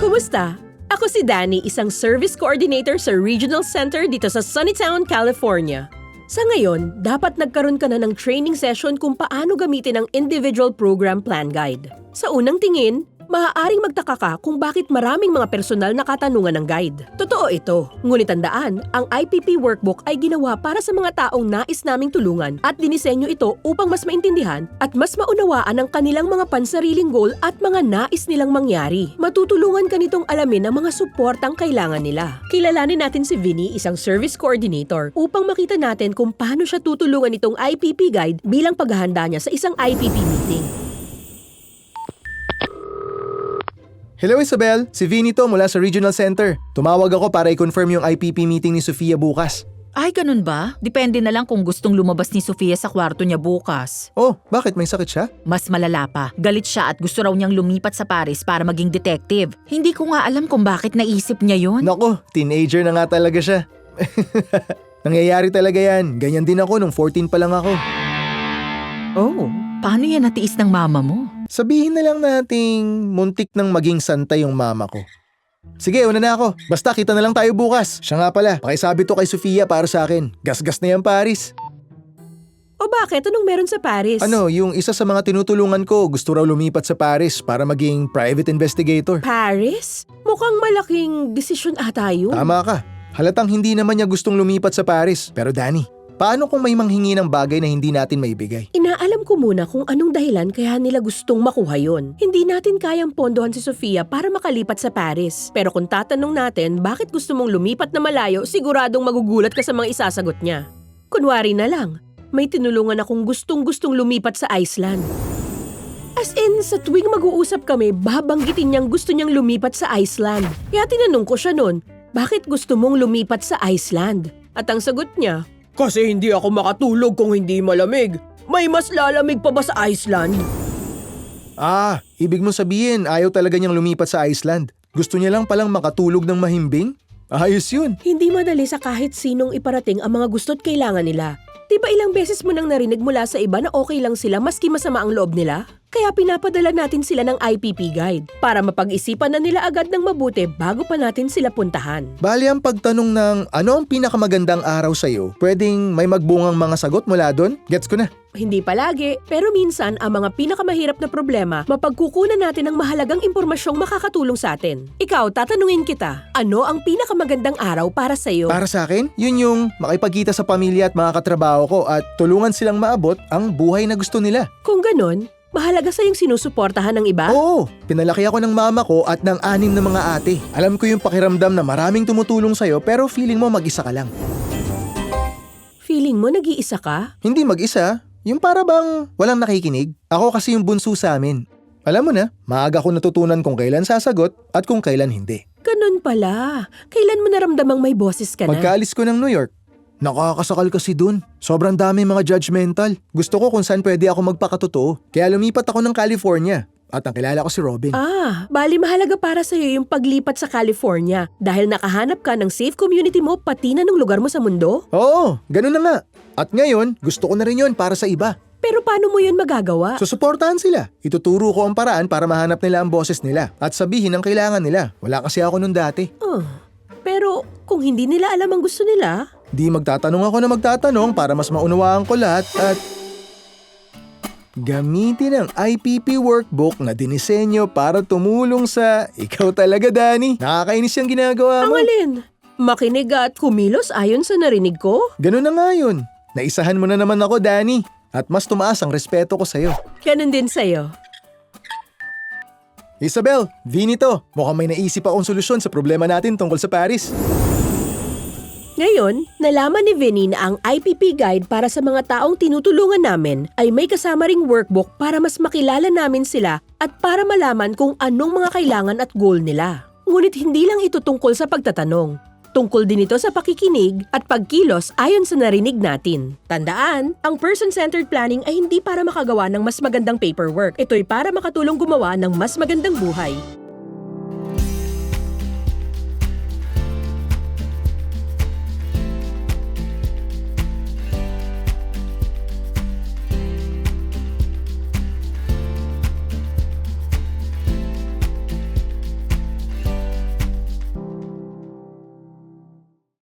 Kumusta? Ako si Danny, isang service coordinator sa Regional Center dito sa Sunnytown, California. Sa ngayon, dapat nagkaroon ka na ng training session kung paano gamitin ang Individual Program Plan Guide. Sa unang tingin, maaaring magtaka ka kung bakit maraming mga personal na katanungan ng guide. Totoo ito. Ngunit tandaan, ang IPP workbook ay ginawa para sa mga taong nais naming tulungan at dinisenyo ito upang mas maintindihan at mas maunawaan ang kanilang mga pansariling goal at mga nais nilang mangyari. Matutulungan ka nitong alamin ang mga suportang kailangan nila. Kilalanin natin si Vinny, isang service coordinator, upang makita natin kung paano siya tutulungan itong IPP guide bilang paghahanda niya sa isang IPP meeting. Hello Isabel, si Vinny to mula sa Regional Center. Tumawag ako para i-confirm yung IPP meeting ni Sofia bukas. Ay, ganun ba? Depende na lang kung gustong lumabas ni Sofia sa kwarto niya bukas. Oh, bakit? May sakit siya? Mas malala pa. Galit siya at gusto raw niyang lumipat sa Paris para maging detective. Hindi ko nga alam kung bakit naisip niya yon. Nako, teenager na nga talaga siya. Nangyayari talaga yan. Ganyan din ako nung 14 pa lang ako. Oh, paano yan natiis ng mama mo? Sabihin na lang nating muntik nang maging santa yung mama ko. Sige, una na ako. Basta kita na lang tayo bukas. Siya nga pala, pakisabi to kay Sofia para sa akin. Gas-gas na yan, Paris. O bakit? Anong meron sa Paris? Ano, yung isa sa mga tinutulungan ko gusto raw lumipat sa Paris para maging private investigator. Paris? Mukhang malaking desisyon ata yun. Tama ka. Halatang hindi naman niya gustong lumipat sa Paris. Pero Danny, paano kung may manghingi ng bagay na hindi natin maibigay? Inaalam ko muna kung anong dahilan kaya nila gustong makuha yon. Hindi natin kayang pondohan si Sofia para makalipat sa Paris. Pero kung tatanong natin bakit gusto mong lumipat na malayo, siguradong magugulat ka sa mga isasagot niya. Kunwari na lang, may tinulungan akong gustong-gustong lumipat sa Iceland. As in, sa tuwing mag-uusap kami, babanggitin niyang gusto niyang lumipat sa Iceland. Kaya tinanong ko siya nun, bakit gusto mong lumipat sa Iceland? At ang sagot niya, kasi hindi ako makatulog kung hindi malamig. May mas lalamig pa ba sa Iceland? Ah, ibig mong sabihin ayaw talaga niyang lumipat sa Iceland. Gusto niya lang palang makatulog ng mahimbing? Ayos yun. Hindi madali sa kahit sinong iparating ang mga gusto't kailangan nila. Diba ilang beses mo nang narinig mula sa iba na okay lang sila maski masama ang loob nila? Kaya pinapadala natin sila ng IPP guide para mapag-isipan na nila agad ng mabuti bago pa natin sila puntahan. Bali ang pagtanong ng ano ang pinakamagandang araw sa'yo, pwedeng may magbungang mga sagot mula doon? Gets ko na. Hindi palagi, pero minsan ang mga pinakamahirap na problema, mapagkukunan natin ng mahalagang impormasyong makakatulong sa atin. Ikaw, tatanungin kita, ano ang pinakamagandang araw para sa'yo? Para sa akin, yun yung makipagkita sa pamilya at mga katrabaho ko at tulungan silang maabot ang buhay na gusto nila. Kung ganon, mahalaga sa'yong sinusuportahan ng iba? Oo, pinalaki ako ng mama ko at ng 6 na mga ate. Alam ko yung pakiramdam na maraming tumutulong sa'yo pero feeling mo mag-isa ka lang. Feeling mo nag-iisa ka? Hindi mag-isa, yung para bang walang nakikinig. Ako kasi yung bunso sa amin. Alam mo na, maaga ko natutunan kung kailan sasagot at kung kailan hindi. Ganun pala. Kailan mo naramdamang may boses ka na? Pagkaalis ko ng New York, nakakasakal kasi dun. Sobrang dami mga judgmental. Gusto ko kung saan pwede ako magpakatotoo. Kaya lumipat ako ng California. At ang kilala ko si Robin. Bali mahalaga para sa'yo yung paglipat sa California dahil nakahanap ka ng safe community mo pati na ng lugar mo sa mundo? Oo, ganun na nga. At ngayon, gusto ko na rin yun para sa iba. Pero paano mo yun magagawa? Susuportahan sila. Ituturo ko ang paraan para mahanap nila ang boses nila at sabihin ang kailangan nila. Wala kasi ako nun dati. Pero kung hindi nila alam ang gusto nila? Di magtatanong ako na magtatanong para mas maunawaan ko lahat at gamitin ang IPP workbook na dinisenyo para tumulong sa ikaw talaga, Danny. Nakakainis yung ginagawa mo. Ang alin? Makinig at kumilos ayon sa narinig ko? Ganun na nga yun. Naisahan mo na naman ako, Danny. At mas tumaas ang respeto ko sa'yo. Ganun din sa'yo. Isabel, Vinny to. Mukhang may naisip akong solusyon sa problema natin tungkol sa Paris. Ngayon, nalaman ni Vinny na ang IPP guide para sa mga taong tinutulungan namin ay may kasama ring workbook para mas makilala namin sila at para malaman kung anong mga kailangan at goal nila. Ngunit hindi lang ito tungkol sa pagtatanong. Tungkol din ito sa pakikinig at pagkilos ayon sa narinig natin. Tandaan, ang person-centered planning ay hindi para makagawa ng mas magandang paperwork. Ito'y para makatulong gumawa ng mas magandang buhay.